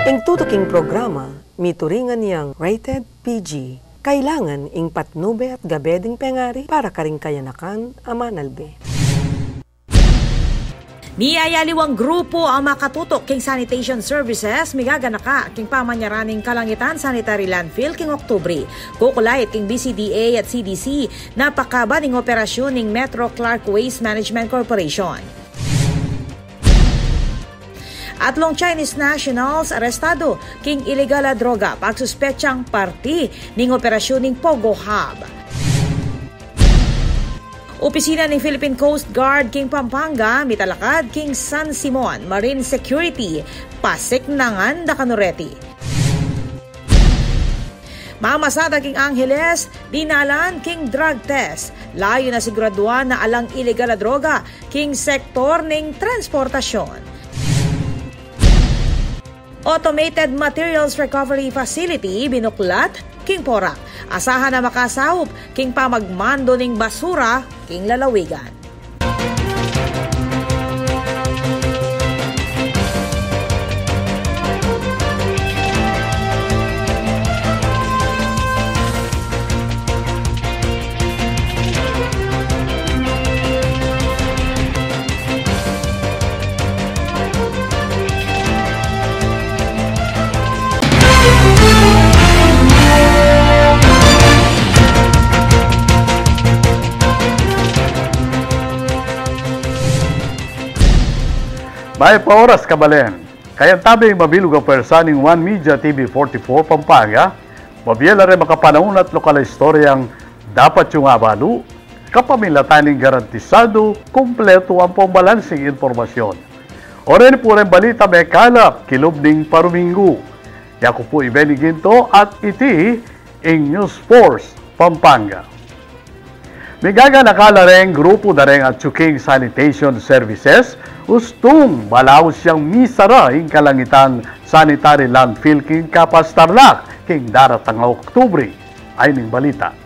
Ing tutuking programa, mituringan niyang rated PG. Kailangan ing patnube at gabeding pengari para karing kayanakan amanalbe. Niyayaliwang grupo ang makatutok king sanitation services migaganaka king pamanyaraning Kalangitan Sanitary Landfill king Oktubre. Kukulait king BCDA at CDC napakaba ning operasyon ning Metro Clark Waste Management Corporation. Atlong Chinese nationals arestado king illegal a droga pagsuspetsang parti ning operasyon ning Pogo Hub. Opisina ng Philippine Coast Guard king Pampanga mitalakad king San Simon Marine Security pasiknangan da Kanureti. Mamasada king Angeles dinalan king drug test layo na siguraduan na alang illegal a droga king sektor ning transportasyon. Automated Materials Recovery Facility binuklat king Porac. Asahan na makasahop king pamagmando ning basura king lalawigan. May paoras kabalen, kaya tabing mabilog ang persaning One Media TV 44 Pampanga, mabiyala rin makapanahon at lokal istoryang dapat yung abalo, kapamilataning garantisado, kumpleto ang pambalansing informasyon. O rin po rin balita may kalap, kilubning parumingo. Yako po ibenigin to at iti in News Force Pampanga. Migaga nakala rin grupo na rin at Chuking Sanitation Services ustong balaw siyang misara ing Kalangitan Sanitary Landfill king Kapas Tarlac king daratang Oktubre ay ning balita.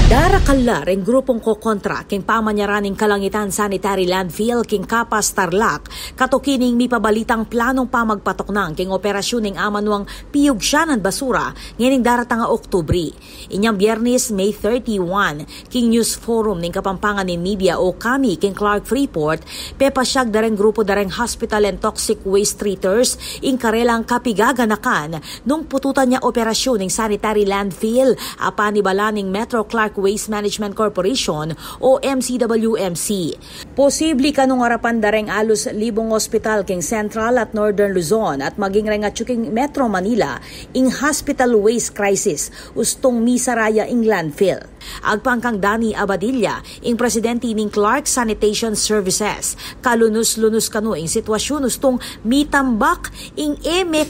Darakala ring grupong kokontra king pamanyaraning Kalangitan Sanitary Landfill king Kapas Tarlac katukining mipabalitang planong pamagpatok king operasyon ning amanuang piyog siya ng basura nganing daratang Oktubre. Inyang Biyernes, May 31, king News Forum ning Kapampangan ni Media o kami king Clark Freeport pepasyag dareng grupo dareng Hospital and Toxic Waste Treaters ing karelang kapigaganakan nung pututan niya operasyon ning Sanitary Landfill apan ibala ning Metro Clark Waste Management Corporation o MCWMC. Posible kanong harapan dareng alos libong ospital king Central at Northern Luzon at maging rengat king Metro Manila ing hospital waste crisis ustong misaraya ing landfill. Agpangkang Dani Abadilla ing presidente ning Clark Sanitation Services kalunus-lunus kanu ing sitwasyon ustong mitambak ing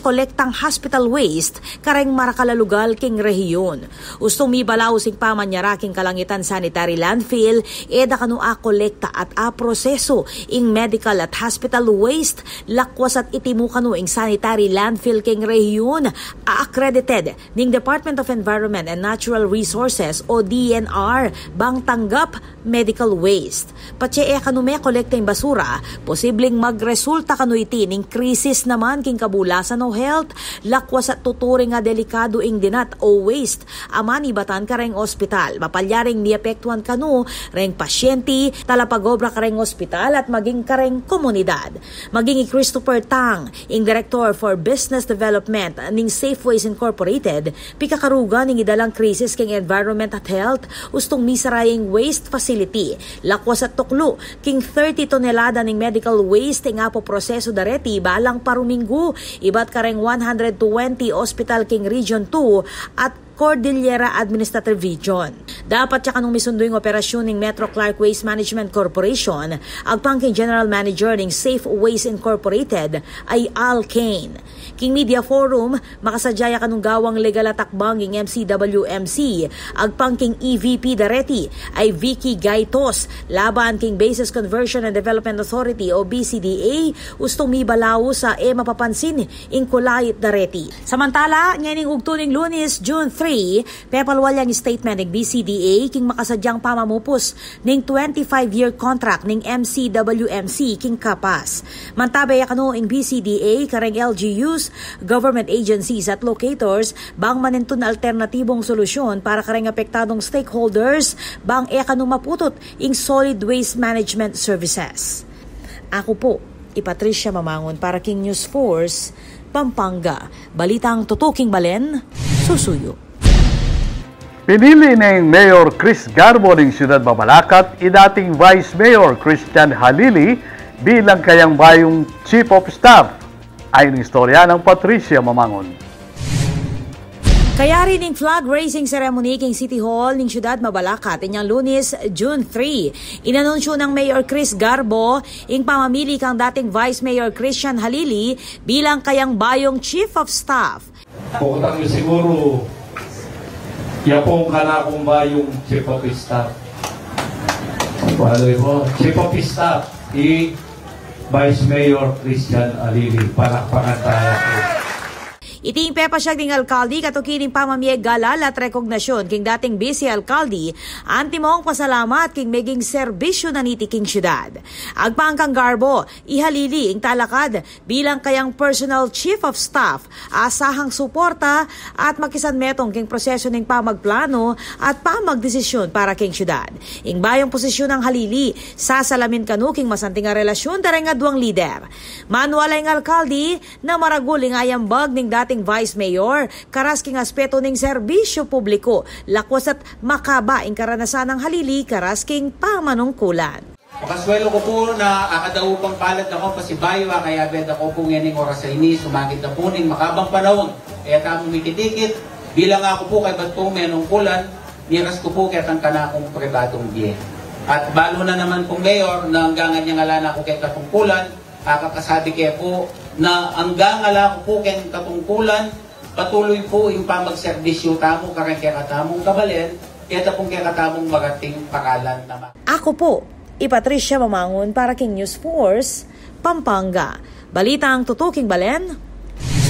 kolektang hospital waste kareng marakalalugal king rehiyon. Ustong mibalaw sing pamanyara king Kalangitan Sanitary Landfill eda kanu a kolekta at a proseso ing medical at hospital waste lakwas at itimu kanu ing sanitary landfill king rehiyon accredited ning Department of Environment and Natural Resources o DNR bang tanggap medical waste. Patsye kanu me kolekta ing basura posibleng magresulta kanu iti ning krisis naman king kabulasan o health lakwas at tuturing nga delikado ing dinat o waste aman ibatan kareng ospital mapalyaring niapektuan kanu reng pasyente talapagobra kareng ospital at maging kareng komunidad. Maging Christopher Tang ing Director for Business Development ning Safeways Incorporated pikakaruga ning idalang krisis king environment at health ustong misaraying waste facility lakwas at tuklo king 30 tonelada ning medical waste nga po proseso dareti balang paruminggo ibat kareng 120 hospital king Region 2 at Cordillera Administrative Region. Dapat siya kanong misunduing operasyon ng Metro Clark Waste Management Corporation, agpangking General Manager ng Safe Waste Incorporated ay Al Kane. King Media Forum, makasadyaya kanong gawang legal atakbang ng MCWMC, agpangking EVP Dareti ay Vicky Gaitos, laban king Basis Conversion and Development Authority o BCDA, ustong mibalaw sa mapapansin ing Kulayit Dareti. Samantala, ngayon ugtuning Lunes, June 3, 3, pepalwal yang statement ng BCDA king makasadyang pamamupos ng 25-year contract ng MCWMC king kapas. Mantabay akano ng BCDA kareng LGUs, government agencies at locators bang manentun na alternatibong solusyon para kareng apektadong stakeholders bang ekano maputot ing solid waste management services. Ako po, Patricia Mamangon para King News Force, Pampanga. Balitang tutuking balen, susuyo. Pinili ng Mayor Chris Garbo ng Siyudad Mabalacat dating Vice Mayor Christian Halili bilang kayang bayong Chief of Staff. Ayon ng istorya ng Patricia Mamangon. Kaya rin ng flag raising ceremony king City Hall ng Siyudad Mabalacat inyang Lunes, June 3. Inanunsyo ng Mayor Chris Garbo ing pamamili kang dating Vice Mayor Christian Halili bilang kayang bayong Chief of Staff. Pukutang nyo siguro, yapong ka na kung bayong Chief of Staff. Chief of Staff, Vice Mayor Christian Halili. Palakpakan tayo po. Iting pepasyag ng alkalde katukining pamamiyag galal at rekognasyon king dating vice alkalde antimong pasalamat king meging serbisyo na niti king syudad. Agpangkang Garbo, ihalili ing talakad bilang kayang personal chief of staff, asahang suporta at makisanmetong king proseso ning pamagplano at pamagdesisyon para king syudad. Ing bayong posisyon ng halili, sasalamin kanu king masanting nga relasyon dareng nga duang lider. Manualay ng alkalde na maraguling ayambag ning dating Vice Mayor, karas king aspeto ning serbisyo publiko, lakwas at makaba ing karanasan ng halili, karas king pamanungkulan. Makaswelo ko po na akadaupang palad ako pasibayo, kaya bed ako po ngayon oras sa ini, sumagit na po ning makabang panahon. Kaya tamong mikidikit, bilang ako po kay ba't po menungkulan, niras ko po kaya tangkana akong pribadong biye. At balo na naman po Mayor, na hanggang niya ngalan ako kay katungkulan, kakasabi kaya po na hanggang ala ko po kayong katungkulan, patuloy po yung pamagserbisyo tamo karang kaya katamong kabalen, kaya tapong kaya katamong magating pakalan naman. Ako po, Patricia Mamangon para King News Force, Pampanga. Balitang tutuking balen,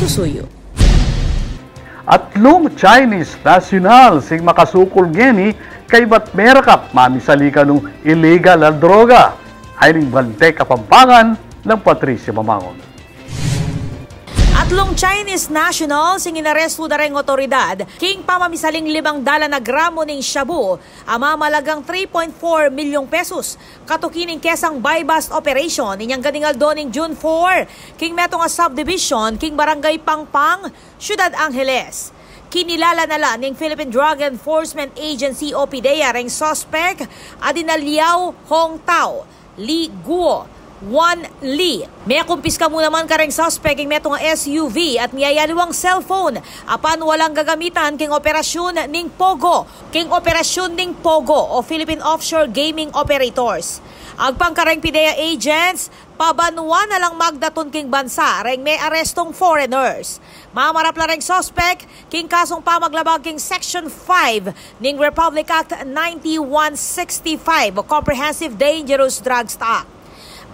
susuyo. Atlong Chinese national sing makasukol ngeni kay ba't merakap mamisali ka nung illegal na droga. Ay ning bante Kapampangan ng Patricia Mamangon. Atlong Chinese national sing inaresto dareng otoridad king pamamisaling 500 na gramo ning shabu ama malagang 3.4 milyong pesos katukining kesang buy-bust operation inyang gadingal doning June 4 king metong a subdivision king barangay Pangpang, Ciudad Angeles. Kinilala nala ning Philippine Drug Enforcement Agency o PDEA reng suspect adinaliao Hong Tao, Li Guo, Juan Lee. May kumpiska mo naman kareng suspect ing metong SUV at niyayaliwang cellphone apan walang gagamitan king operasyon ning Pogo. King operasyon ning Pogo o Philippine Offshore Gaming Operators. Agpang kareng PDEA agents, pabanwa na lang magdaton king bansa reng may arestong foreigners. Mamarap na reng suspect king kasong pamaglabag king Section 5 ning Republic Act 9165 o Comprehensive Dangerous Drugs Act.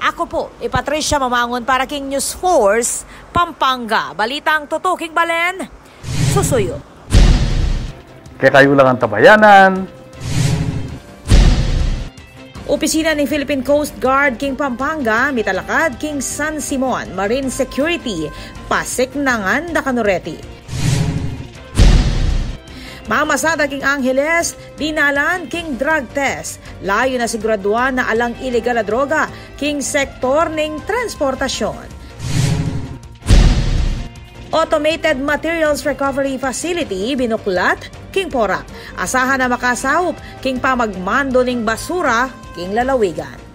Ako po, Patricia Mamangon para King News Force, Pampanga. Balitang tutuking balen, susuyo. Kaya kayo lang ang tabayanan. Opisina ng Philippine Coast Guard King Pampanga, mitalakad King San Simon, Marine Security, Pasig Nangan, Dacanureti. Mamasada King Angeles, dinalan King Drug Test. Layo na siguraduhan na alang illegal na droga, King sektor ng transportasyon. Automated Materials Recovery Facility, binuklat, King Porac. Asahan na makasahop, King pamagmando ng basura, King lalawigan.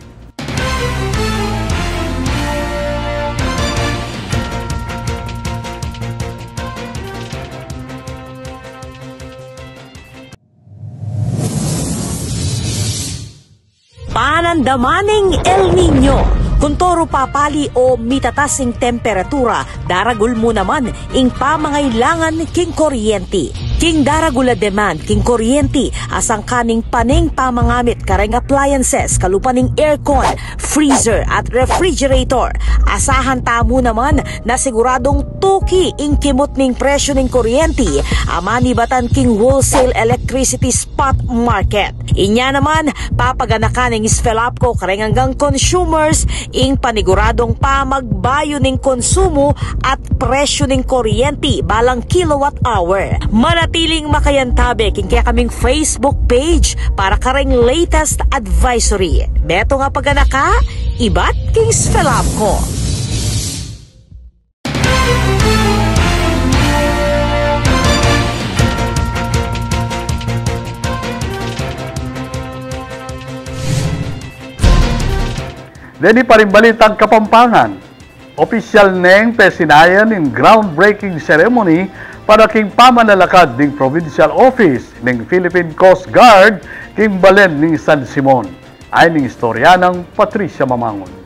Panandamaning El Niño. Huntoro papali o mitatas ing temperatura, daragul mo naman ing pamangailangan king kuryente. King daragula demand king kuryente asang kaning paning pamangamit kareng appliances kalupaning aircon, freezer at refrigerator. Asahan tamo naman na siguradong tuki ing kimot ning presyo ning kuryente amani batan king wholesale electricity spot market. Inya naman papaganakan ing Sfelapco kareng hanggang consumers ing paniguradong pamagbayo ning konsumo at presyo ning kuryente balang kilowatt hour. Manatiling makayantabe king kaya kaming Facebook page para kareng latest advisory. Beto nga paganaka, ibat king Sfelapco. Deni pa rin balitang Kapampangan. Opisyal neng pesinayan in groundbreaking ceremony para king pamanalakad ng Provincial Office ng Philippine Coast Guard king Balen ng San Simon. Ay ning istorya ng Patricia Mamangon.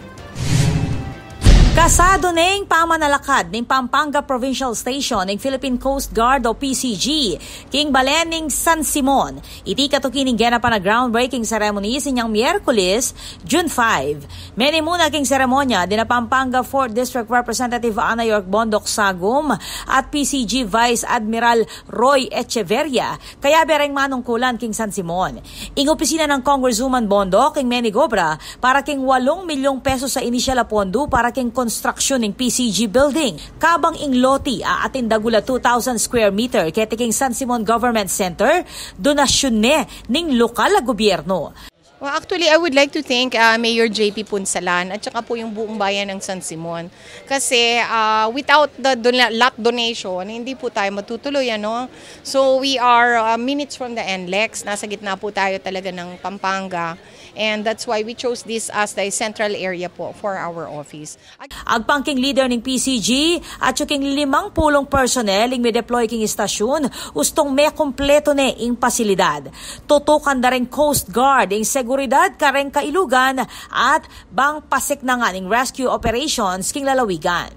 Kasado ning pamanalakad ning Pampanga Provincial Station ng Philippine Coast Guard o PCG king Balen ning San Simon. Iti katuki ning genapan na groundbreaking ceremony sinyang Miyerkules, June 5. Meni muna king seremonya dina Pampanga 4th District Representative Ana York Bondok Sagum at PCG Vice Admiral Roy Echeverria kaya bereng manungkulan king San Simon. Ing opisina ng Congresswoman Bondok king Meni Gobra para king 8 milyong pesos sa inisyal na pondo para king construction ng PCG building. Kabang ing loti atin dagula 2,000 square meter ketiking San Simon Government Center, donasyon ning lokal na gobyerno. Well, actually, I would like to thank Mayor JP Punsalan at saka po yung buong bayan ng San Simon. Kasi without the lot donation, hindi po tayo matutuloy. Ano? So we are minutes from the NLEX. Nasa gitna po tayo talaga ng Pampanga. And that's why we chose this as the central area po for our office. Agpangking leader ng PCG at yung 50 personnel ing may deploy king istasyon, ustong may kompleto ing pasilidad. Tutukan na rin Coast Guard ing seguridad kareng kailugan at bang pasik na nga ning rescue operations king lalawigan.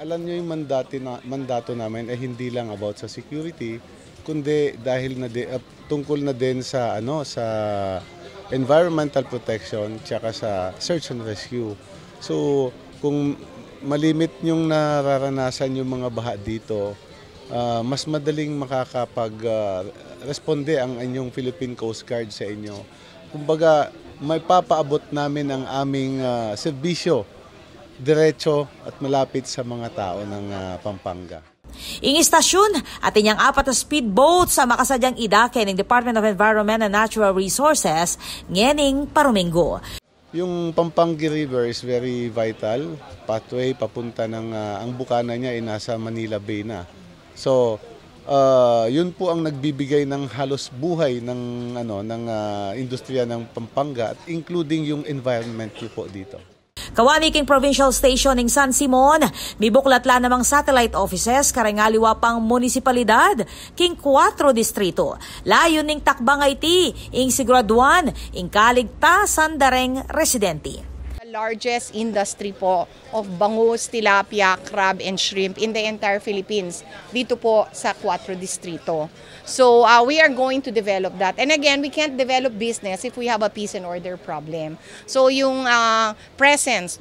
Alam niyo yung mandato namin ay hindi lang about sa security, kundi dahil na tungkol na din sa sa environmental protection tsaka sa search and rescue. So kung malimit yung nararanasan yung mga baha dito, mas madaling makakapag-responde ang inyong Philippine Coast Guard sa inyo. Kumbaga, may papaabot namin ang aming serbisyo diretso at malapit sa mga tao ng Pampanga. Ing istasyon at inyang 4 na speedboat sa makasadyang idake ng Department of Environment and Natural Resources ngening Paruminggo. Yung Pampanga River is very vital, pathway papunta ng ang bukana niya ay nasa Manila Bay na. So, yun po ang nagbibigay ng halos buhay ng industriya ng Pampanga at including yung environment po dito. Kawani king Provincial Station ng San Simon, may buklatla namang satellite offices karengaliwa pang munisipalidad king 4 distrito. Layon ning takbang iti ing siguraduan ing kaligtasan dareng residente. Largest industry po of bangus, tilapia, crab, and shrimp in the entire Philippines. Dito po sa 4 distrito. So we are going to develop that. And again, we can't develop business if we have a peace and order problem. So yung presensya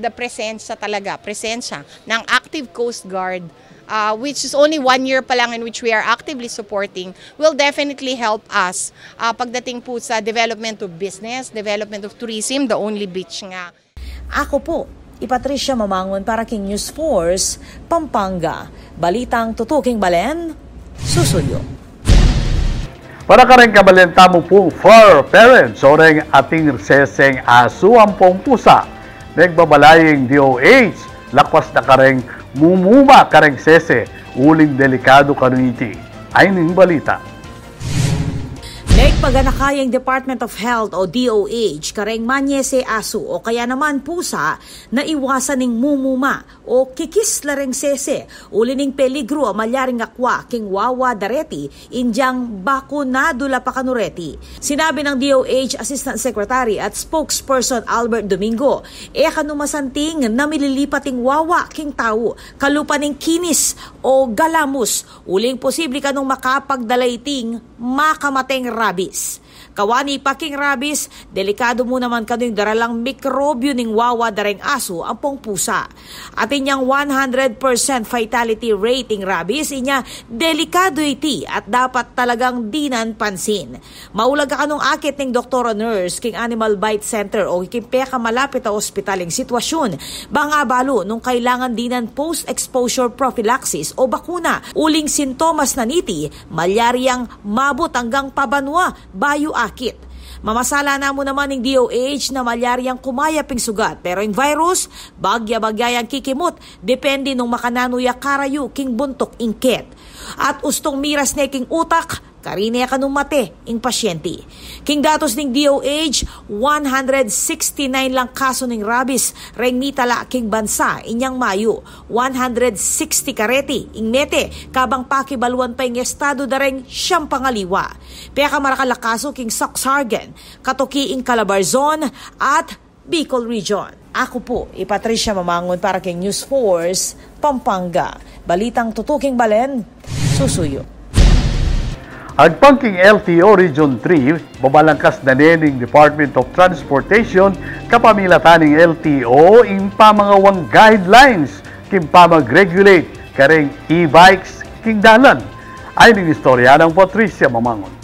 ng active Coast Guard, which is only 1 year pa lang in which we are actively supporting, will definitely help us pagdating po sa development of business, development of tourism, the only beach nga. Ako po, Patricia Mamangon para king News Force, Pampanga. Balitang tutuking Balen, susuyo. Para ka rin kabalenta mo po for parents o rin ating seseng asuang pong pusa. Nagbabalaying DOH, lakwas na ka rin mumuma ka rin sese, uling delikado kanuniti. Ay ning balita. Ipaganakayang Department of Health o DOH kareng manyese aso o kaya naman pusa na iwasan ning mumuma o kikis lareng sese ulining peligro malyaring akwa king wawa dareti injang bakunado la pakanureti. Sinabi ng DOH Assistant Secretary at Spokesperson Albert Domingo, kanumasanting na mililipating wawa king tao kalupaning kinis o galamus uling posible kanong makapagdalayting makamateng rabies. Kawani pa king rabies, delikado mo naman kano'y daralang mikrobyo ning wawa dareng aso ang pong pusa. At inyang 100% fatality rating rabies, inya delikado iti at dapat talagang dinan pansin. Maulag ka kanong akit ning doktor o nurse king Animal Bite Center o ikimpe ka malapit a ospitaling sitwasyon. Banga balo nung kailangan dinan post-exposure prophylaxis o bakuna. Uling sintomas na niti, malyaryang mabot hanggang pabanwa, bayo akit. Mamasala na mo naman ng DOH na malyaryang kumayaping sugat pero yung virus, bagya-bagyayang kikimot, depende nung makananuya karayo king buntok ingket. At ustong miras na king utak, karine ka nung mate ing pasyente. King datos ning DOH, 169 lang kaso ning rabies reng mitala king bansa inyang Mayo. 160 kareti ing nete kabang pakibaluan pa ing estado dareng siyang pangaliwa. Peka marakalakaso king Soxargen, Katoki ing Calabarzon at Bicol Region. Ako po, Patricia Mamangon para king News Force, Pampanga. Balitang tutuking balen, susuyo. Agpangking LTO Region 3, babalangkas na nining Department of Transportation kapamilatan ng LTO in pamangawang guidelines king pamag-regulate kareng e-bikes king dalan. Ay ning istorya ng Patricia Mamangon.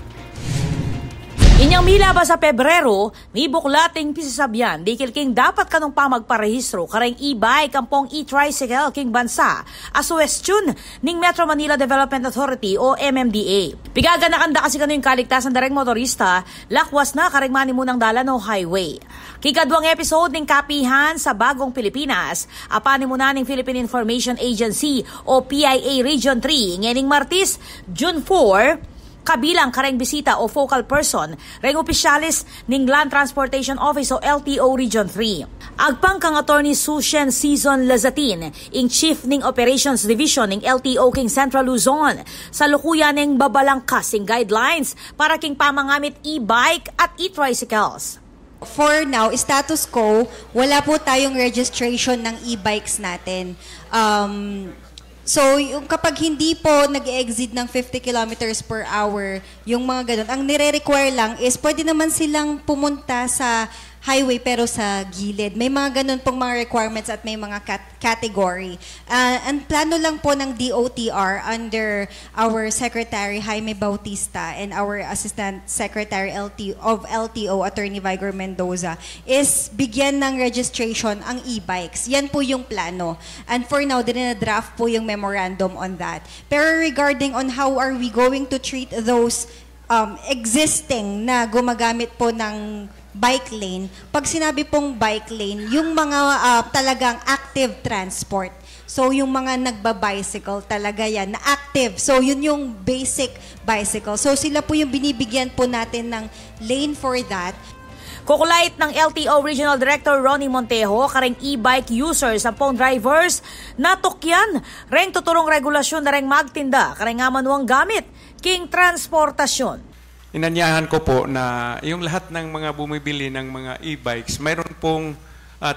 Inyang milaba sa Pebrero, ni buklating pisasabyan, dikil king dapat kanong pamagparehistro kareng e-bike ang pong e-tricycle king bansa as westyon ning Metro Manila Development Authority o MMDA. Pigaga na kanda kasi kanong kaligtasan dareng motorista, lakwas na kareng manimunang dalan o highway. Kikadwang episode ning Kapihan sa Bagong Pilipinas, apani muna ning Philippine Information Agency o PIA Region 3, ngening Martis, June 4, kabilang kareng bisita o focal person reng opisyalis ning Land Transportation Office o LTO Region 3. Agpang kang Attorney Sushen Season Lazatin, ing Chief ning Operations Division ning LTO king Central Luzon, sa lukuyan ning babalangkas ing guidelines para king pamangamit e-bike at e-tricycles. For now, status quo, wala po tayong registration ng e-bikes natin. So, yung kapag hindi po nag-exit ng 50 kilometers per hour, yung mga ganun, ang nire-require lang is pwede naman silang pumunta sa highway pero sa gilid. May mga ganun pong mga requirements at may mga category. Ang plano lang po ng DOTR under our Secretary Jaime Bautista and our Assistant Secretary of LTO, Attorney Vigor Mendoza, is bigyan ng registration ang e-bikes. Yan po yung plano. And for now, dinina-draft po yung memorandum on that. Pero regarding on how are we going to treat those existing na gumagamit po ng bike lane, pag sinabi pong bike lane, yung mga talagang active transport. So, yung mga nagba-bicycle talaga yan, na active. So, yun yung basic bicycle. So, sila po yung binibigyan po natin ng lane for that. Kukulait ng LTO Regional Director Ronnie Montejo, kareng e-bike users ang pong drivers, natukyan, reng tuturong regulasyon na reng magtinda, kareng amanuang gamit, king transportasyon. Inanyahan ko po na yung lahat ng mga bumibili ng mga e-bikes, mayroon pong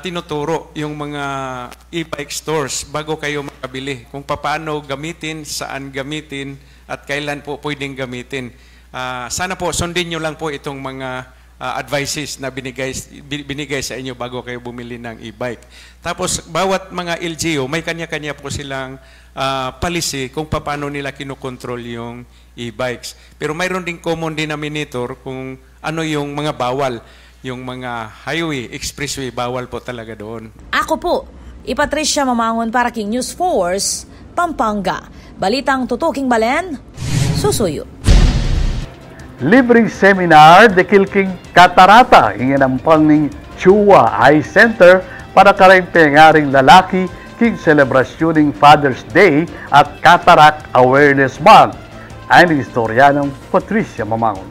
tinuturo yung mga e-bike stores bago kayo makabili. Kung paano gamitin, saan gamitin, at kailan po pwedeng gamitin. Sana po sundin nyo lang po itong mga advices na binigay sa inyo bago kayo bumili ng e-bike. Tapos, bawat mga LGU, may kanya-kanya po silang policy kung paano nila kinokontrol yung e-bikes. Pero mayroon ding common denominator kung ano yung mga bawal. Yung mga highway, expressway, bawal po talaga doon. Ako po, Patricia Mamangon para king News Force, Pampanga. Balitang tutuking balen, susuyo. Libreng seminar dekil king Katarata inginampang ning Chua Eye Center para kareng pengaring lalaki king selebrasyoning Father's Day at Cataract Awareness Month. Ay ng istorya ng Patricia Mamangon.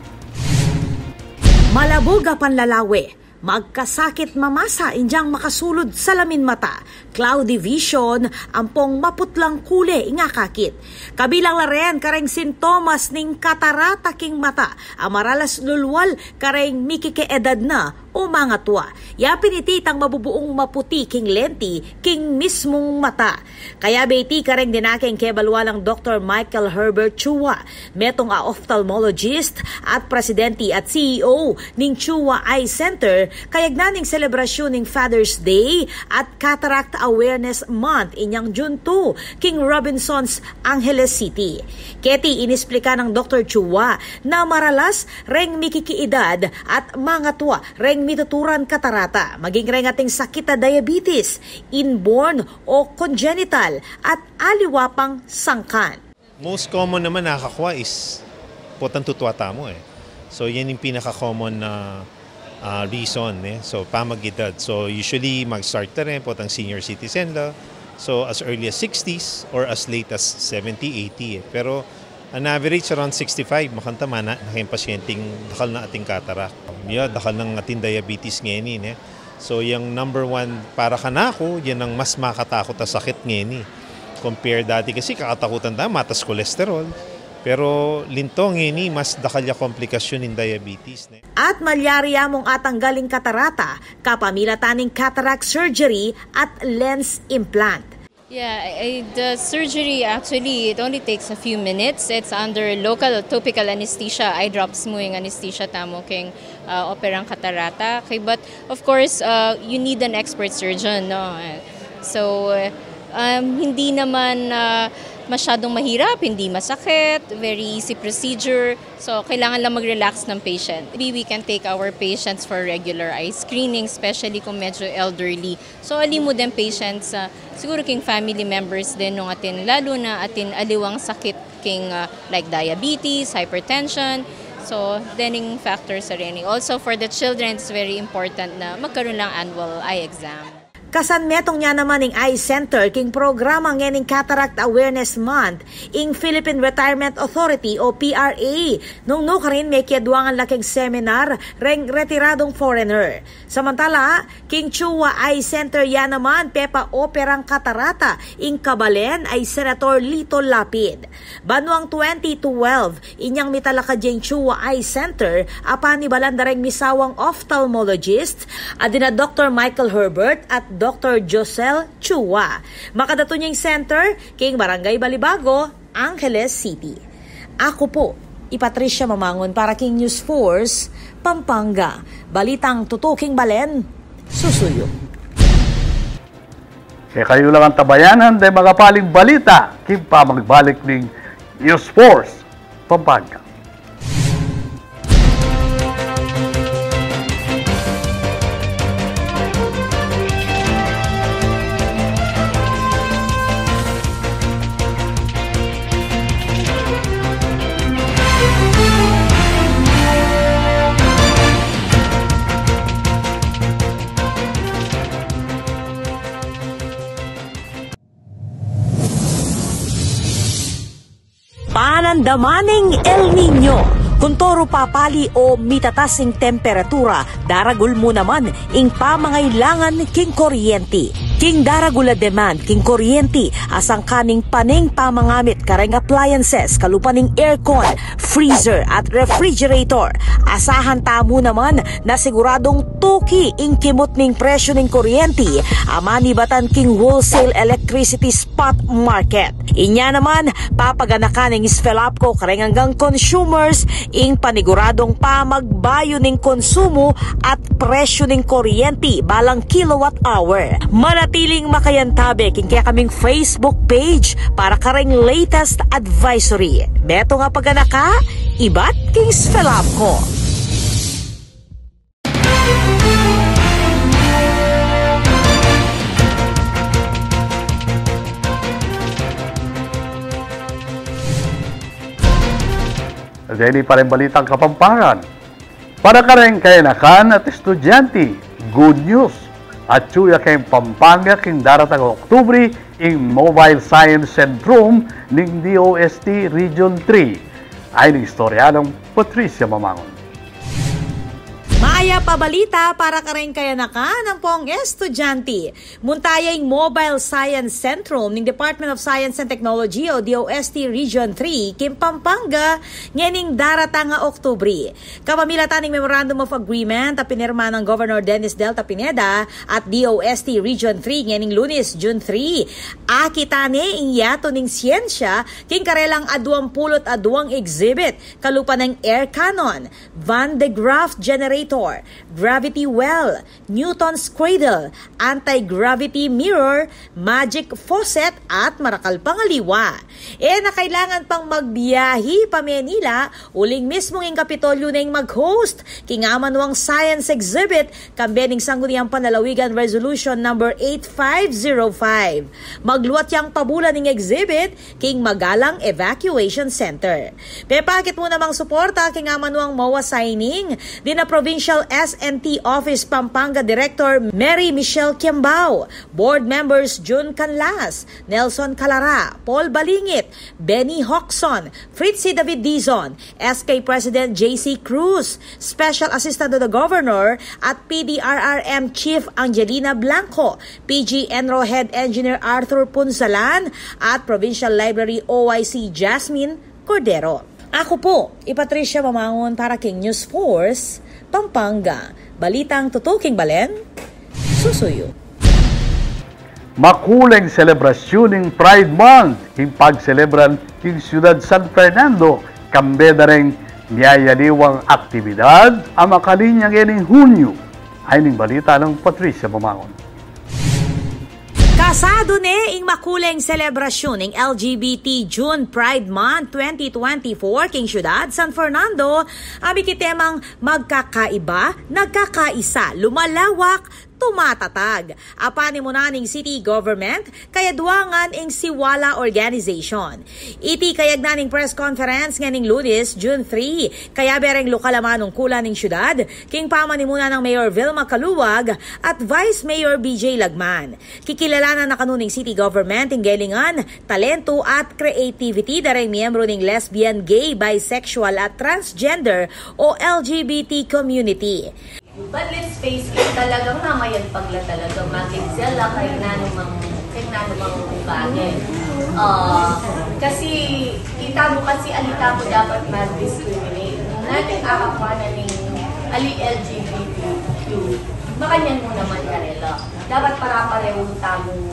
Malabog a panlalawi, magkasakit mamasa injang makasulod sa lamin mata, cloudy vision, ampong maputlang kule nga kakit. Kabilang laren kareng sintomas ning katarata king mata, amaralas lulwal kareng mikikeedad na o mga tuwa. Yapin ititang mabubuong maputi king lenti king mismong mata. Kaya beti kareng dinaking kebalwa ng Dr. Michael Herbert Chua, metong a ophthalmologist at presidente at CEO ning Chua Eye Center, kayagnaning selebrasyon ning Father's Day at Cataract Awareness Month inyang June 2 king Robinson's Angeles City. Keti inisplika ng Dr. Chua na maralas reng mikikiedad at mga tuwa reng mituturan katarata, maging reng ating sakit na diabetes, inborn o congenital at aliwapang sangkan. Most common naman nakakakuha is potang tutwata mo eh. So yan yung pinaka-common na reason eh. So pamag-edad. So usually mag-start na rin potang senior citizen la. So as early as 60s or as late as 70, 80 eh. Pero on average around 65 makantama na yung pasyenteng dakal na ating cataract. Yeah, dakal ng ating diabetes ngayon eh. So yung number one para kanako, yan ang mas makatakot na sakit ngayon eh. Compare dati kasi kakatakutan tayo matas cholesterol. Pero linto ngayon mas dakalya komplikasyon in diabetes. At malyari among atanggaling katarata, kapamilataning cataract surgery at lens implant. Yeah, the surgery actually, it only takes a few minutes. It's under local topical anesthesia, eye drops mo yung anesthesia tamo king operang katarata. Okay, but of course, you need an expert surgeon, no? So, hindi naman masyadong mahirap, hindi masakit, very easy procedure. So, kailangan lang mag-relax ng patient. Maybe we can take our patients for regular eye screening, especially kung medyo elderly. So, ali mo din patients, siguro king family members din nung atin, lalo na atin aliwang sakit king like diabetes, hypertension. So, dening factors are rin. Also, for the children, it's very important na magkaroon lang annual eye exam. Kasanmetong niya naman ng Eye Center king programa ngening Cataract Awareness Month ing Philippine Retirement Authority o PRA. Nung karin may kiadwangan laking seminar reng retiradong foreigner. Samantala, king Chua Eye Center yan naman pepa operang katarata ing Kabalen ay Senator Lito Lapid. Banwang 2012, inyang mitalaka jeng Chua Eye Center apan ni balandareng misawang ophthalmologist adina Dr. Michael Herbert at Dr. Josel Chua. Makadato niyang center king Barangay Balibago, Angeles City. Ako po, Patricia Mamangon para King News Force, Pampanga. Balitang tutuking balen, susuyo. Kaya kayo lang ang tabayanan de mga paling balita, king pa magbalik ng News Force, Pampanga. Panandamaning El Nino. Kung toro papali o mitatasing temperatura, daragul mo naman ing pamangailangan king kuryente. King daragula demand king kuryente asang kaning paning pamangamit kareng appliances kalupaning aircon, freezer at refrigerator. Asahan tamo naman na siguradong tuki ing kimot ning presyo ning kuryente amani batan king wholesale electricity spot market. Inya naman papaganakan ning Sfelapco kareng hanggang consumers ing paniguradong pamagbayo ning konsumo at presyo ning kuryente balang kilowatt hour. Manatiling makayantabe king kaya kaming Facebook page para kareng latest advisory. Beto nga paganaka, ibat king Sfelapco. Dahil pa rin balitang Kapampangan. Para ka rin kayanakan at estudyante, good news. At suya kayong Pampanga king daratang Oktubre ing Mobile Science Centrum ning DOST Region 3. Ay ng istorya ng Patricia Mamangon. Kaya pabalita para ka rin kayanakan ng pong estudyante. Muntayang Mobile Science Centrum ng Department of Science and Technology o DOST Region 3, Kim Pampanga, ngening daratang nga Oktubre. Kapamilatan ng Memorandum of Agreement na pinirma ng Governor Dennis Delta Pineda at DOST Region 3 ngening Lunes, June 3. Akitane inyato ng siyensya king karelang 22 exhibit kalupa ng air cannon, Van de Graaff generator, gravity well, Newton's cradle, anti-gravity mirror, magic faucet at marakal pangaliwa. Na kailangan pang magbiyahi pa Manila, uling mismong yung Kapitolyo na yung mag-host kingamanwang science exhibit kambening sangguniang panalawigan resolution number 8505. Magluwat yang pabulan ng exhibit king Magalang Evacuation Center. Pepakit mo namang suporta kingamanwang MOA signing din na Provincial SNT Office Pampanga Director Mary Michelle Kiambao, Board Members June Canlas, Nelson Calara, Paul Balingit, Benny Hoxon, Fritzy David Dizon, SK President JC Cruz, Special Assistant to the Governor at PDRRM Chief Angelina Blanco, PG Enro Head Engineer Arthur Punsalan at Provincial Library OIC Jasmine Cordero. Ako po, Patricia Mamangon para King News Force, Pampanga. Balitang tutuking balen, susuyo. Makuleng selebrasyon ng Pride Month, yung pagselebran ng Siyudad San Fernando, kambeda rin niyayaliwang aktibidad ang makalinyang ining Hunyo. Ay ning balita ng Patricia Mamangon. Kasado ne ing makuleng selebrasyon ng LGBT June Pride Month 2024 king Siyudad San Fernando, abi kitemang magkakaiba, nagkakaisa, lumalawak, tumatatag. Apani mo na ning city government, kaya duwangan ing Siwala Organization. Iti kayag na ning press conference nga ning Lunes, June 3, kaya bereng lokal amanong kula ning syudad, king pamani muna ng Mayor Vilma Kaluwag at Vice Mayor BJ Lagman. Kikilalanan na kanuning city government ing galingan, talento at creativity dareng miyembro ning lesbian, gay, bisexual at transgender o LGBT community. But let's face it, talagang namayan pagla talaga makigsela kay nanumang bagay. Kasi kita mo kasi alita mo dapat mag-discriminate. Natin akapanan ng LGBTQ. Makanyan mo naman karela. Dapat para-parehong tamong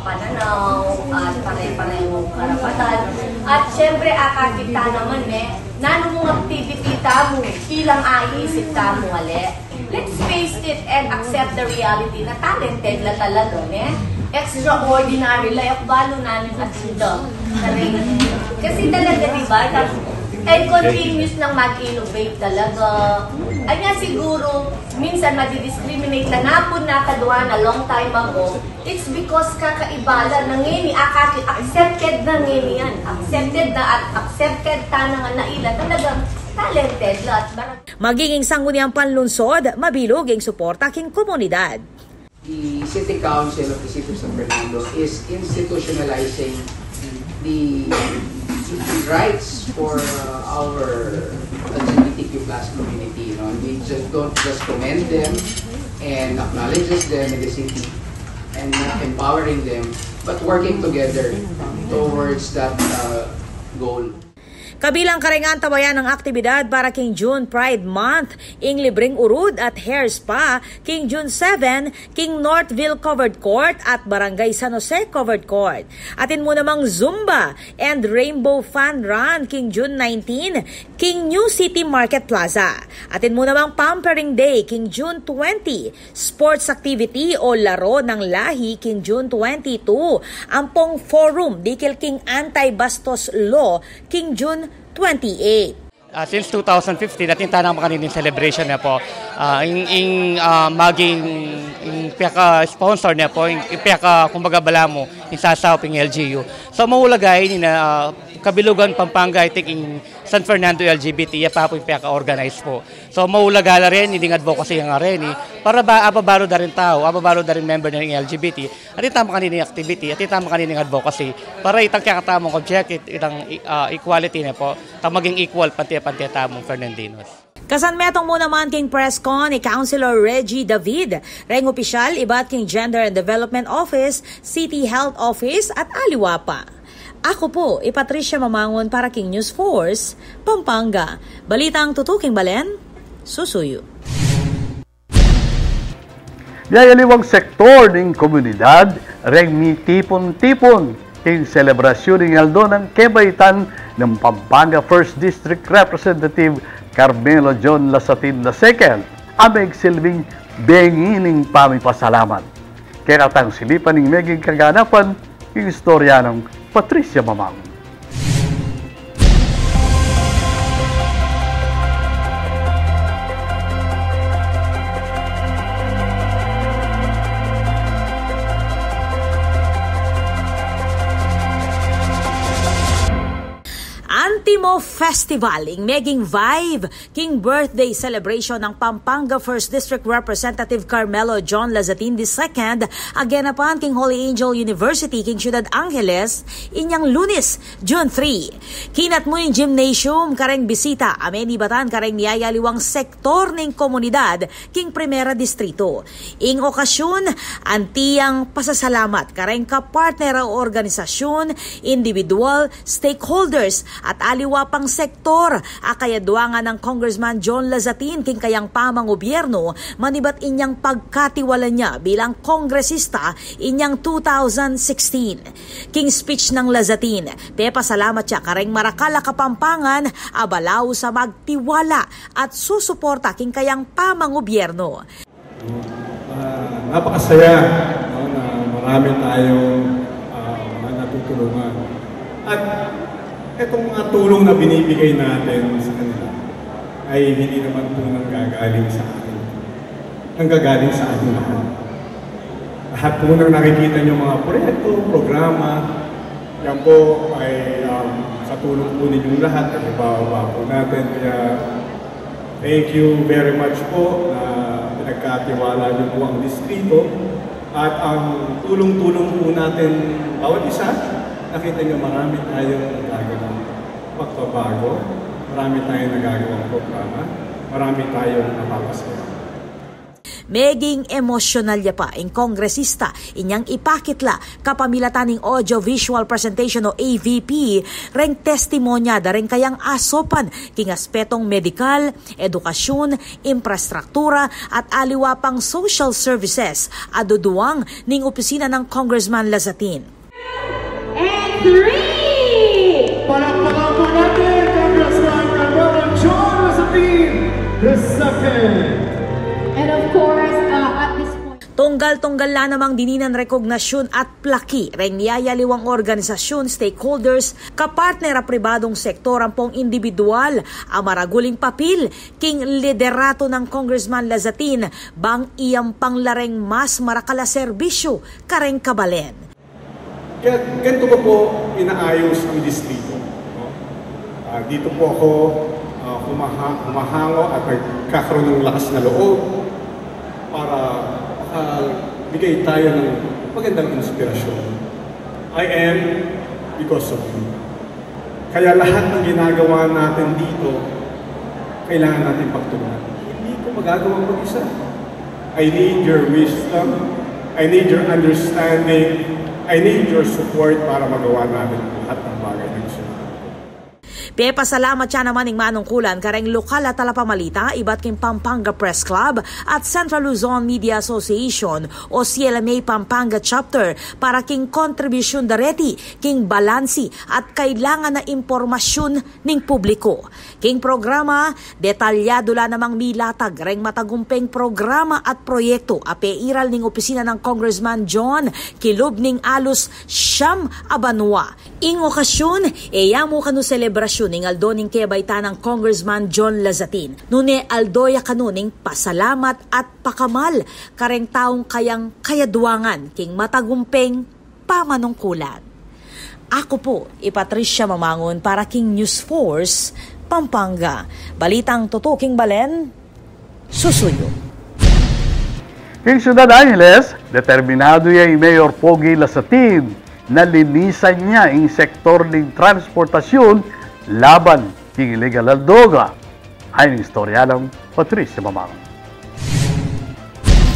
pananaw at pare-parehong karapatan. At syempre akakita naman nanong activity tamo, ilang aisip tamo ale. Let's face it and accept the reality na talented la talaga, extraordinary, layok balo namin at sila. Kasi talaga, diba? And continuous nang mag-innovate talaga. Ay nga siguro, minsan madi-discriminate na napon na kaduha na long time ago, it's because kakaibala na ngini, accepted na ngini yan. Accepted na at accepted ta na nga naila. Talagang talented lahat. Magiging sangguniang panlunsod, mabilog ang suporta king komunidad. The City Council of the City of San Fernando is institutionalizing the rights for our LGBTQ plus community. We just don't just commend them and acknowledge them in the city and empowering them, but working together towards that goal. Kabilang karengan tabayan ng aktibidad para king June Pride Month, ing libreng urud at hair spa, king June 7, king Northville Covered Court at Barangay San Jose Covered Court. Atin mo namang Zumba and Rainbow Fun Run, king June 19, king New City Market Plaza. Atin mo namang Pampering Day, king June 20, sports activity o laro ng lahi, king June 22, ampong forum, dikil king anti-bastos law, king June 28. Since 2015, natin tanang makanining celebration na po. Maging piyaka-sponsor na po, kumbaga bala mo, sasaw ping LGU. So maulagay ni na Kabilugan, Pampanga, I think in San Fernando LGBT, pa po yung piyaka-organize po. So maulagala rin, hindi nga advocacy nga rin, para ba ababalo da rin tao, ababalo da rin member ng LGBT, at itama kanining activity, at itama kanining advocacy, para itang kakatamong objective, itang equality na po, maging equal, pantiya-pantiya tamong Fernandinos. Kasanmetong mo naman king press con ni Councilor Reggie David, reng opisyal ibat king Gender and Development Office, City Health Office at aliwa pa. Ako po, Patricia Mamangon para King News Force, Pampanga. Balitang tutuking balen, susuyo. Yayaliwang sektor ng komunidad, reng mi tipon-tipon king selebrasyon ng aldo ng kebaitan ng Pampanga 1st District Representative Carmelo John Lasatin II, amig silbing bengining pamipasalamat. Kaya katang silipan ng meging kaganapan, yung istorya ng Patricia Mamangon. Antimo Festival, ing meging vibe, king birthday celebration ng Pampanga 1st District Representative Carmelo John Lasatin II, aganapan king Holy Angel University, king Ciudad Angeles, inyang Lunes, June 3. Kinat mo yung gymnasium, kareng bisita, ameni batan kareng niyayaliwang sektor ng komunidad, king Primera Distrito. Ing okasyon, antiyang pasasalamat, kareng kapartner o organisasyon, individual, stakeholders, at aliwa pang sektor, akayaduangan ng Congressman John Lasatin king kayang pamang gobyerno, manibat inyang pagkatiwala niya bilang kongresista inyang 2016. King speech ng Lasatin, pasalamat siya kareng Marakala Kapampangan, abalaw sa magtiwala at susuporta king kayang pamang gobyerno. Napakasaya na marami tayong natutulungan. At itong mga tulong na binibigay natin sa kanila ay hindi naman po nanggagaling sa atin. Nanggagaling sa atin lahat. Lahat po nang nakikita nyo mga proyekto, programa, yan po ay sa tulong po ninyong lahat at ibawa po natin. Kaya thank you very much po na pinagkatiwala nyo po ang distrito at ang tulong-tulong po natin bawat isa. Nakita nyo marami tayong nagagawang pagbabago, marami tayong nagagawang programa, marami tayong napapasaya. Meging emosyonal ya pa ang kongresista inyang ipakitla kapamilataning audio-visual presentation o AVP reng testimonya da rin kayang asopan king aspetong medikal, edukasyon, infrastruktura at aliwa pang social services aduduang ning opisina ng Congressman Lasatin. And 3! Palakpakan po natin, Congressman Carmelo John Lasatin II. And of course, at this point, Tunggal-tunggal na namang dininan rekognasyon at plaki reng niyayaliwang organisasyon, stakeholders, kapartner a pribadong sektor ang pong individual, amaraguling papil, king liderato ng Congressman Lasatin, bang iyang panglareng mas marakala serbisyo, kareng kabalen. Kaya ganito ko po inaayos ang distrito. No? Dito po ako humahango at nagkakaroon ng lakas na loob para bigay tayo ng magandang inspirasyon. I am because of you. Kaya lahat ng ginagawa natin dito, kailangan natin pagtulungan. Hindi ko magagawa mag-isa. I need your wisdom. I need your understanding. I need your support para magawa natin lahat ng bagay na gusto. Pasalamat siya naman ng manungkulan kareng lokal at talapamalita, iba't king Pampanga Press Club at Central Luzon Media Association o CLMA Pampanga Chapter para king kontribusyon dareti, king balansi at kailangan na impormasyon ning publiko. King programa, detalyado la namang milatag reng matagumpeng programa at proyekto apeiral ning opisina ng Congressman John kilob ning alus siyam abanwa. Ing okasyon, mo kanu selebrasyon ning aldo ning kebayta ng Congressman John Lasatin. Nune aldoya kanu ning pasalamat at pakamal kareng taong kayang kayaduangan king matagumpeng pamanungkulan. Ako po, Patricia Mamangon para King News Force, Pampanga. Balitang tutuking balen, susuyo. King Ciudad Angeles, determinado yung Mayor Pogi Lasatin na linisan niya ang sektor ng transportasyon laban king illegal droga. Ayon istoryalang Patricia Mamangon.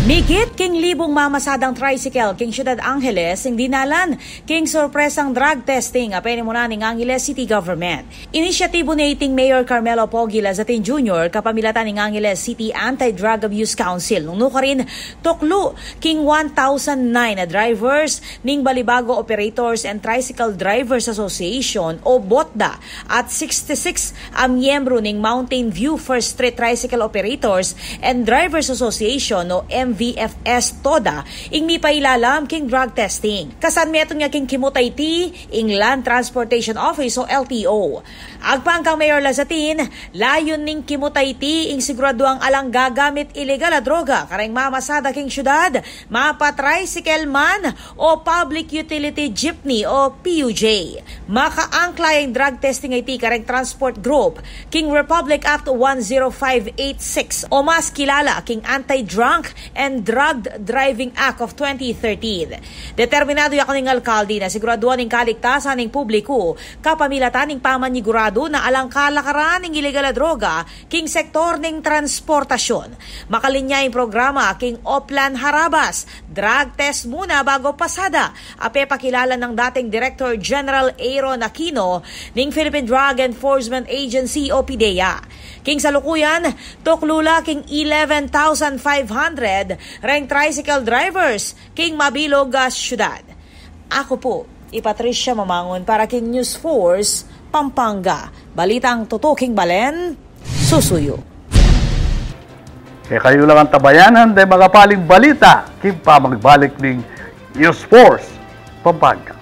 Mikit king libong mamasadang tricycle king Ciudad Angeles ing dinalan king sorpresang drug testing apeni muna ning Angeles City Government. Inisyatibo ni iting Mayor Carmelo Pogi Lazatin Jr. kapamilatan ning Angeles City Anti-Drug Abuse Council. Nung rin tuklo king 1,009 na drivers ning Balibago Operators and Tricycle Drivers Association o BOTDA at 66 ang miyembro ning Mountain View First Street Tricycle Operators and Drivers Association o MVFS TODA ing mipailalam king drug testing. Kasan meton nga king Kimutayti ing Land Transportation Office o LTO. Agpang kang Mayor Lazatin, layon ning Kimutayti ing sigurado ang alang gagamit ilegal na droga kareng mamasada king syudad, mapa-tricycle man o public utility jeepney o PUJ. Makaangkla yung drug testing IT kareng transport group king Republic Act 10586 o mas kilala king Anti-Drunk and Drug Driving Act of 2013. Determinado ako ning alkalde na siguraduhan ning kaligtasan ning publiko kapamilatan ning pamanigurado na alang kalakaran ning ilegal na droga king sektor ning transportasyon. Makalinya yung programa king Oplan Harabas, drug test muna bago pasada. Ape pakilala ng dating Director General Aaron Aquino ning Philippine Drug Enforcement Agency o PDEA. King salukuyan, tuklula king 11,500 rank tricycle drivers king mabilog syudad. Ako po, Patricia Mamangon para king News Force, Pampanga. Balitang tutuking balen, susuyo. Kaya kayo lang ang tabayanan de mga paling balita king pa magbalik ning News Force, Pampanga.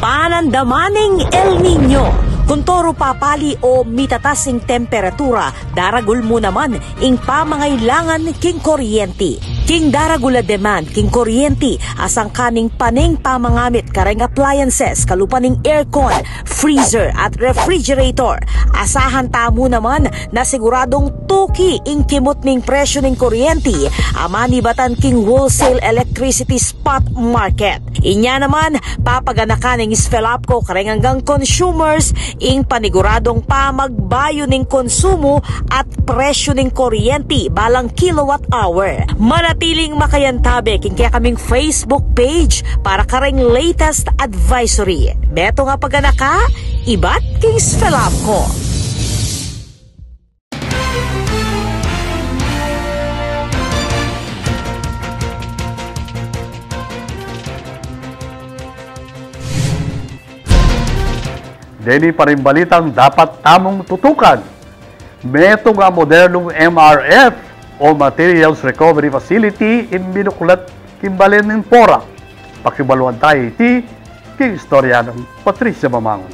Panandamaning El Nino. Kung toro papali o mitatasing temperatura, daragul mo naman ing pamangailangan king kuryente. King daragula demand king kuryente asang kaning paning pamangamit kareng appliances kalupaning aircon, freezer at refrigerator. Asahan tamo naman na siguradong tuki ing kimot ning presyo ning kuryente amani batan king wholesale electricity spot market. Inya naman papaganakan ning Svelapco kareng hanggang consumers ing paniguradong pamagbayo ning konsumo at presyo ning kuryente balang kilowatt hour. Manatiling makayantabe king kaya kaming Facebook page para kareng latest advisory. Beto nga paganaka, ibat king Svelapco. Deni pa rin balitang dapat tamong tutukan. Meto nga modernong MRF o Materials Recovery Facility in binuklat kimbalen ng Pora. Pakibaluan tayo iti king istorya ng Patricia Mamangon.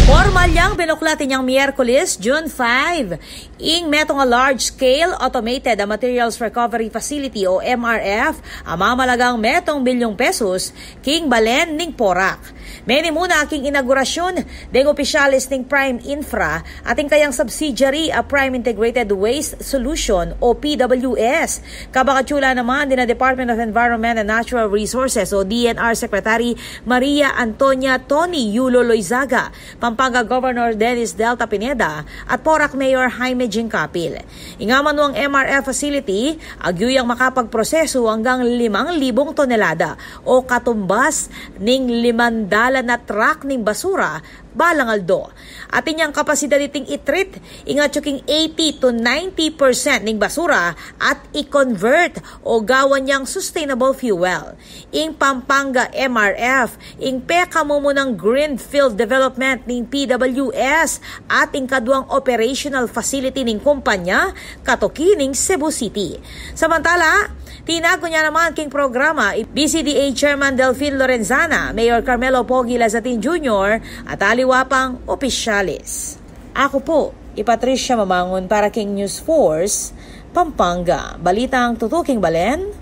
Formal yang binuklatin niyang Miyerkules, June 5. Ing meto nga large-scale automated materials recovery facility o MRF, amamalagang metong bilyong pesos, king balen ning Porak. Meni muna aking inaugurasyon deng opisyalis ning Prime Infra ating kayang subsidiary a Prime Integrated Waste Solution o PWS. Kabakatsula naman din na Department of Environment and Natural Resources o DNR Secretary Maria Antonia Tony Yulo Loizaga, Pampanga Governor Dennis Delta Pineda at Porac Mayor Jaime Jingkapil. Ingaman ang MRF facility, agyuyang makapagproseso hanggang 5,000 tonelada o katumbas ning 500 na truck ning basura balang aldo. At inyang kapasidad iting itreat, ingatsuking 80 to 90% ning basura at i-convert o gawan niyang sustainable fuel. Ing Pampanga MRF, ing peka mo ng Greenfield Development ning PWS at ing kaduang operational facility ning kumpanya katoki ning Cebu City. Samantala, tinago niya naman king programa BCDA Chairman Delfin Lorenzana, Mayor Carmelo Pogi Lazatin Jr. at aliwa pang opisyalis. Ako po, Patricia Mamangon para King News Force, Pampanga. Balitang tutuking balen,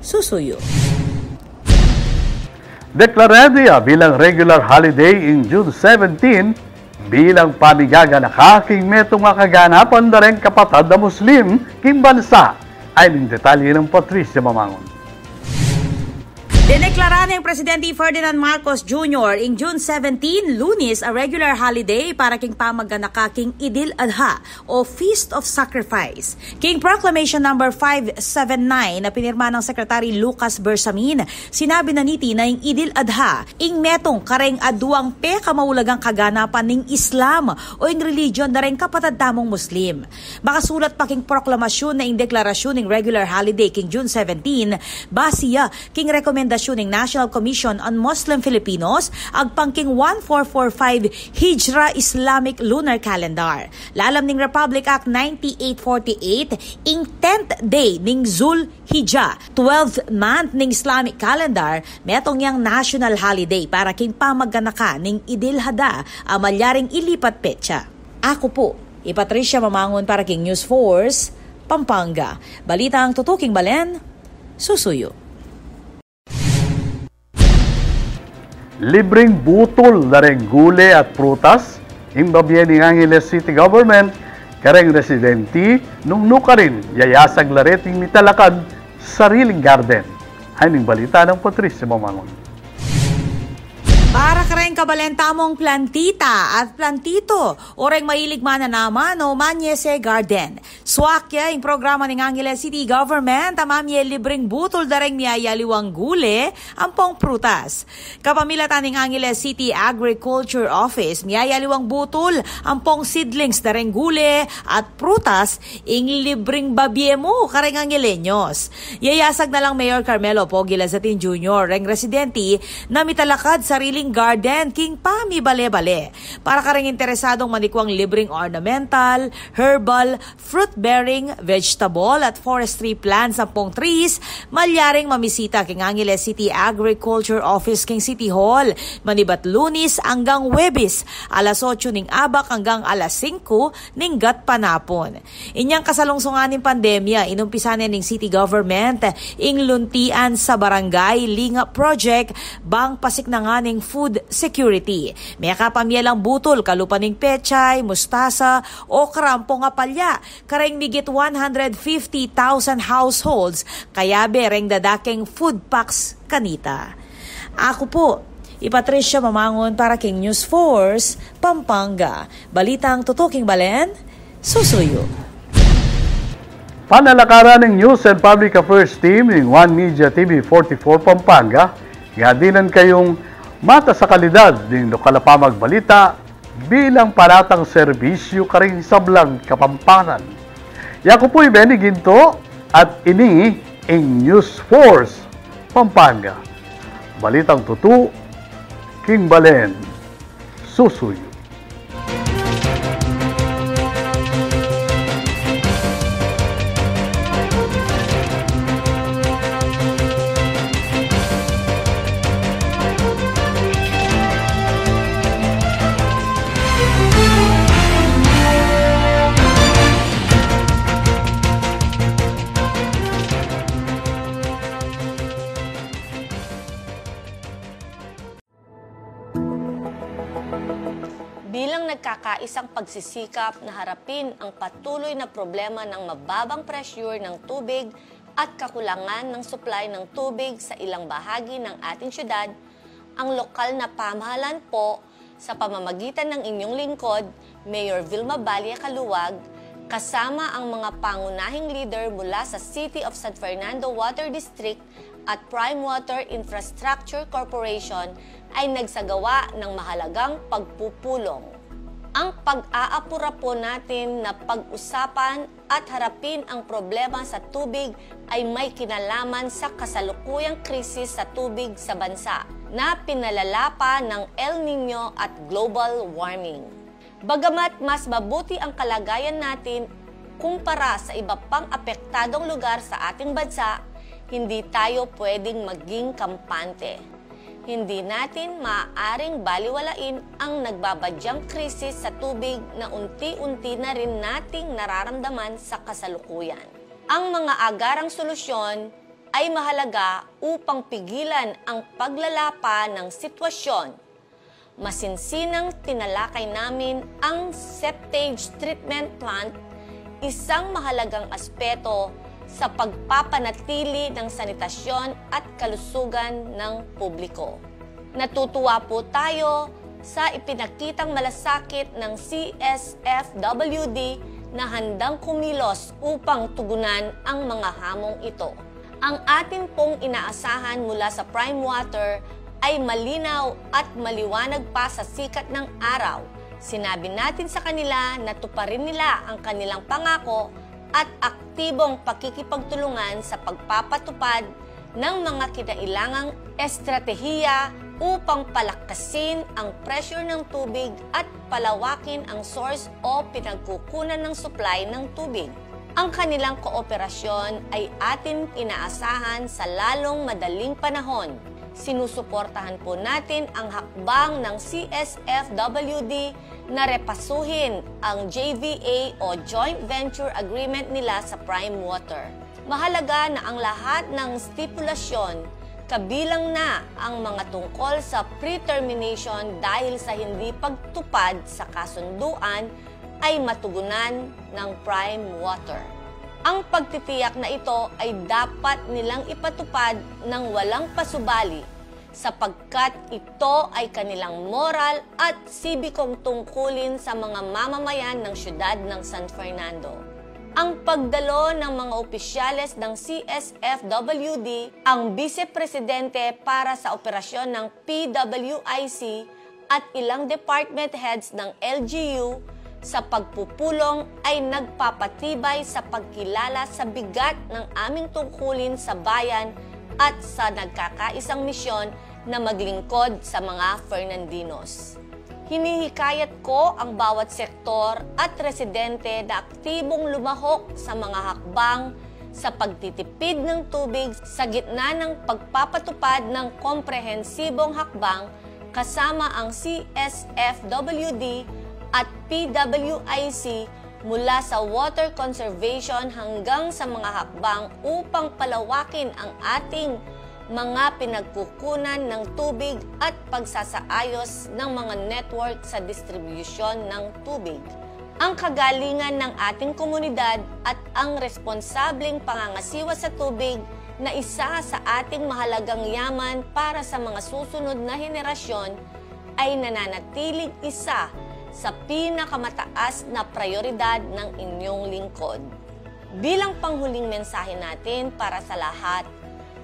susuyo. Deklarada bilang regular holiday in June 17 bilang pamigaga na kaking metong makaganapan na rin kapatid na Muslim king bansa ay ng detalye ng Patricia Mamangon. Dineklara ng Presidente Ferdinand Marcos Jr. in June 17, Lunes, a regular holiday para king pamaganaka king Idil Adha o Feast of Sacrifice. King Proclamation number 579 na pinirma ng Secretary Lucas Bersamin, sinabi na niti na yung Idil Adha ing metong kareng aduang pe kamaulagang kaganapan ning Islam o ing religion na rin kapatid tamong Muslim. Makasulat pa king proklamasyon na ing deklarasyon ng regular holiday king June 17, basiya king rekomendasyon ng National Commission on Muslim Filipinos agpangking 1445 Hijra Islamic Lunar Calendar. Lalam ning Republic Act 9848 ing 10th day ning Zul Hijjah, 12th month ning Islamic calendar, metong yang national holiday para king pamaganaka ning Idil Adha amalyaring ilipat petsa. Ako po, Patricia Mamangon para King News Force, Pampanga. Balitang tutuking balen, susuyo. Libreng butol na rin gule at prutas, imbabiyan ng Angeles City Government, kareng residenti, nung nukarin, yayasag lareting mitalakad, sariling garden. Ay ning balita ng Patricia Mamangon. Para kareng kabalentamong plantita at plantito, oreng mahilig man na naman o Manyese Garden. Swakya yung programa ng Angeles City Government, amamye libreng butol dareng miyayaliwang gule, ampong prutas. Kapamilatan ng Angeles City Agriculture Office, miyayaliwang butol, ampong seedlings dareng gule at prutas, ing libreng babyemo kareng Angelenyos. Yayasag na lang Mayor Carmelo Pogi Lazatin Jr., reng residenti, na mitalakad sariling garden king pami bale-bale. Para kareng interesadong manikwang libreng ornamental, herbal, fruit-bearing, vegetable at forestry plants ampong trees, malyaring mamisita king Angeles City Agriculture Office king City Hall. Manibat Lunes hanggang Huwebes, alas 8 ning abak hanggang alas 5 ning gat panapon. Inyang kasalungsungan ng pandemya, inumpisan ning City Government ing luntian sa barangay Linga Project, bang pasik na nga ning food security. May kapamyelang butol, kalupaning pechay, mustasa, okra, ampong apalya. Kareng migit 150,000 households, kaya bereng dadaking food packs kanita. Ako po, Patricia Mamangon para King News Force, Pampanga. Balitang tutuking balen, susuyo. Panalakaran ng News and Public Affairs Team ng One Media TV 44 Pampanga, gadinan kayong mata sa kalidad ng lokal na pamagbalita bilang paratang serbisyo karing sablang Kapampangan. Yako po'y Benny Ginto at ini ang News Force Pampanga. Balitang tutu, King Balen, susuyo. Bilang nagkakaisang pagsisikap na harapin ang patuloy na problema ng mababang pressure ng tubig at kakulangan ng supply ng tubig sa ilang bahagi ng ating syudad, ang lokal na pamahalaan po sa pamamagitan ng inyong lingkod, Mayor Vilma Balia Caluwag, kasama ang mga pangunahing leader mula sa City of San Fernando Water District at Prime Water Infrastructure Corporation ay nagsagawa ng mahalagang pagpupulong. Ang pag-aapura po natin na pag-usapan at harapin ang problema sa tubig ay may kinalaman sa kasalukuyang krisis sa tubig sa bansa na pinalala pa ng El Nino at global warming. Bagamat mas mabuti ang kalagayan natin kumpara sa iba pang apektadong lugar sa ating bansa, hindi tayo pwedeng maging kampante. Hindi natin maaaring baliwalain ang nagbabadyang krisis sa tubig na unti-unti na rin nating nararamdaman sa kasalukuyan. Ang mga agarang solusyon ay mahalaga upang pigilan ang paglalapa ng sitwasyon. Masinsinang tinalakay namin ang septage treatment plant, isang mahalagang aspeto sa pagpapanatili ng sanitasyon at kalusugan ng publiko. Natutuwa po tayo sa ipinakitang malasakit ng CSFWD na handang kumilos upang tugunan ang mga hamong ito. Ang atin pong inaasahan mula sa Prime Water ay malinaw at maliwanag pa sa sikat ng araw. Sinabi natin sa kanila na tuparin nila ang kanilang pangako at aktibong pakikipagtulungan sa pagpapatupad ng mga kinailangang estratehiya upang palakasin ang pressure ng tubig at palawakin ang source o pinagkukunan ng supply ng tubig. Ang kanilang kooperasyon ay atin inaasahan sa lalong madaling panahon. Sinusuportahan po natin ang hakbang ng CSFWD na repasuhin ang JVA o Joint Venture Agreement nila sa Prime Water. Mahalaga na ang lahat ng stipulasyon, kabilang na ang mga tungkol sa pre-termination dahil sa hindi pagtupad sa kasunduan, ay matugunan ng Prime Water. Ang pagtitiyak na ito ay dapat nilang ipatupad ng walang pasubali sapagkat ito ay kanilang moral at sibikong tungkulin sa mga mamamayan ng siyudad ng San Fernando. Ang pagdalo ng mga opisyales ng CSFWD, ang Vice-Presidente para sa operasyon ng PWIC at ilang department heads ng LGU sa pagpupulong ay nagpapatibay sa pagkilala sa bigat ng aming tungkulin sa bayan at sa nagkakaisang misyon na maglingkod sa mga Fernandinos. Hinihikayat ko ang bawat sektor at residente na aktibong lumahok sa mga hakbang sa pagtitipid ng tubig sa gitna ng pagpapatupad ng komprehensibong hakbang kasama ang CSFWD at PWIC mula sa water conservation hanggang sa mga hakbang upang palawakin ang ating mga pinagkukunan ng tubig at pagsasaayos ng mga network sa distribusyon ng tubig. Ang kagalingan ng ating komunidad at ang responsableng pangangasiwa sa tubig na isa sa ating mahalagang yaman para sa mga susunod na henerasyon ay nananatiling isa sa pinakamataas na prioridad ng inyong lingkod. Bilang panghuling mensahe natin para sa lahat,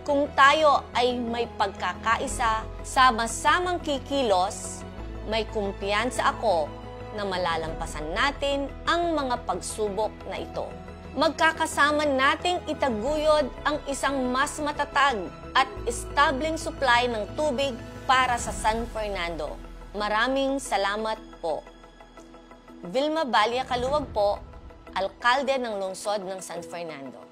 kung tayo ay may pagkakaisa, sama-samang kikilos, may kumpiyansa ako na malalampasan natin ang mga pagsubok na ito. Magkakasama nating itaguyod ang isang mas matatag at estableng supply ng tubig para sa San Fernando. Maraming salamat po. Vilma Balia Kaluwag po, Alkalde ng Lungsod ng San Fernando.